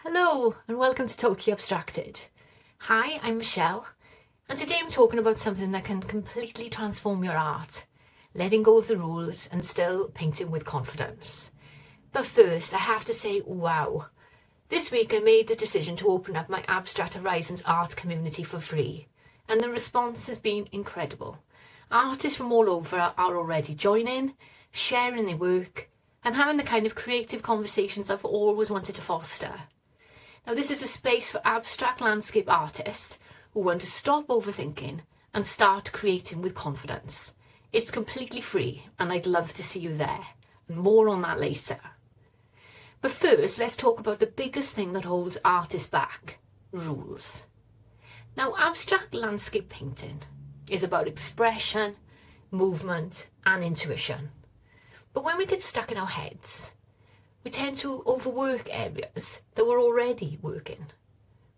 Hello and welcome to Totally Abstracted. Hi, I'm Michelle, and today I'm talking about something that can completely transform your art, letting go of the rules and still painting with confidence. But first, I have to say, wow. This week I made the decision to open up my Abstract Horizons art community for free, and the response has been incredible. Artists from all over are already joining, sharing their work, and having the kind of creative conversations I've always wanted to foster. Now, this is a space for abstract landscape artists who want to stop overthinking and start creating with confidence. It's completely free, and I'd love to see you there. More on that later. But first, let's talk about the biggest thing that holds artists back: rules. Now, abstract landscape painting is about expression, movement, and intuition. But when we get stuck in our heads, we tend to overwork areas that were already working.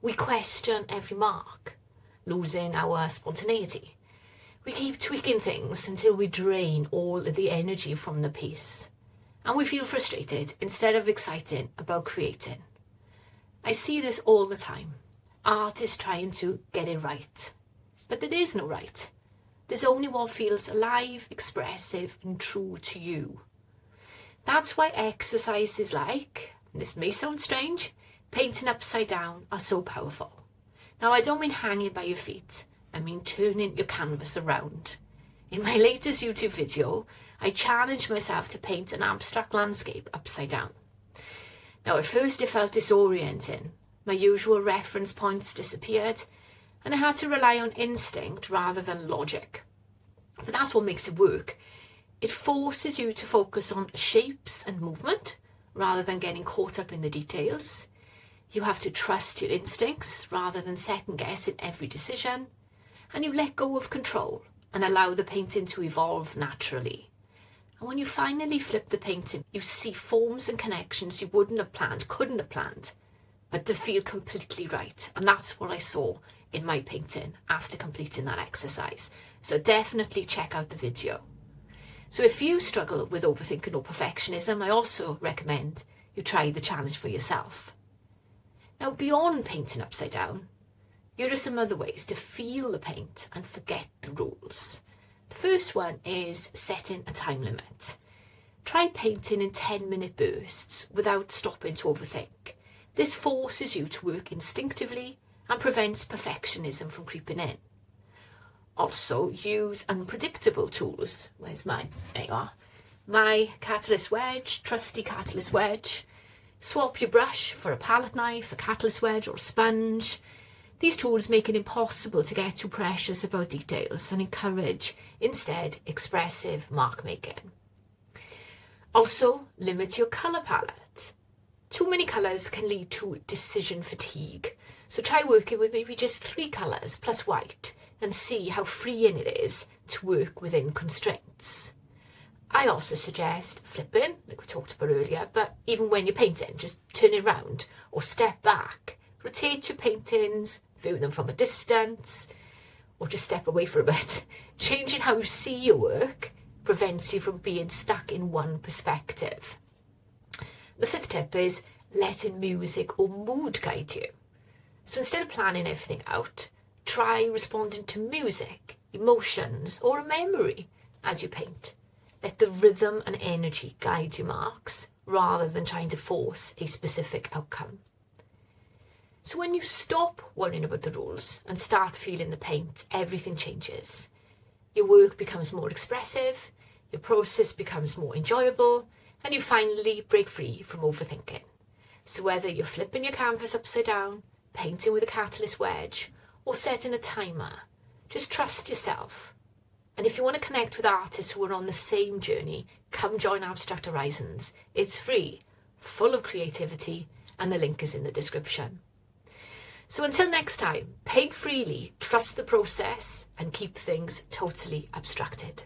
We question every mark, losing our spontaneity. We keep tweaking things until we drain all of the energy from the piece. And we feel frustrated instead of excited about creating. I see this all the time. Artists trying to get it right. But there is no right. There's only what feels alive, expressive, and true to you. That's why exercises like, and this may sound strange, painting upside down are so powerful. Now, I don't mean hanging by your feet. I mean turning your canvas around. In my latest YouTube video, I challenged myself to paint an abstract landscape upside down. Now, at first it felt disorienting. My usual reference points disappeared, and I had to rely on instinct rather than logic. But that's what makes it work. It forces you to focus on shapes and movement rather than getting caught up in the details. You have to trust your instincts rather than second guessing every decision. And you let go of control and allow the painting to evolve naturally. And when you finally flip the painting, you see forms and connections you wouldn't have planned, couldn't have planned, but they feel completely right. And that's what I saw in my painting after completing that exercise. So definitely check out the video. So if you struggle with overthinking or perfectionism, I also recommend you try the challenge for yourself. Now, beyond painting upside down, here are some other ways to feel the paint and forget the rules. The first one is setting a time limit. Try painting in 10-minute bursts without stopping to overthink. This forces you to work instinctively and prevents perfectionism from creeping in. Also, use unpredictable tools. Where's mine? There you are. My catalyst wedge, trusty catalyst wedge. Swap your brush for a palette knife, a catalyst wedge, or a sponge. These tools make it impossible to get too precious about details and encourage, instead, expressive mark making. Also, limit your colour palette. Too many colours can lead to decision fatigue. So try working with maybe just 3 colours plus white and see how freeing it is to work within constraints. I also suggest flipping, like we talked about earlier, but even when you're painting, just turn it around or step back. Rotate your paintings, view them from a distance, or just step away for a bit. Changing how you see your work prevents you from being stuck in one perspective. The 5th tip is letting music or mood guide you. So instead of planning everything out, try responding to music, emotions, or a memory as you paint. Let the rhythm and energy guide your marks rather than trying to force a specific outcome. So when you stop worrying about the rules and start feeling the paint, everything changes. Your work becomes more expressive, your process becomes more enjoyable, and you finally break free from overthinking. So whether you're flipping your canvas upside down, painting with a catalyst wedge, or setting a timer, just trust yourself. And if you want to connect with artists who are on the same journey, come join Abstract Horizons. It's free, full of creativity, and the link is in the description. So until next time, paint freely, trust the process, and keep things totally abstracted.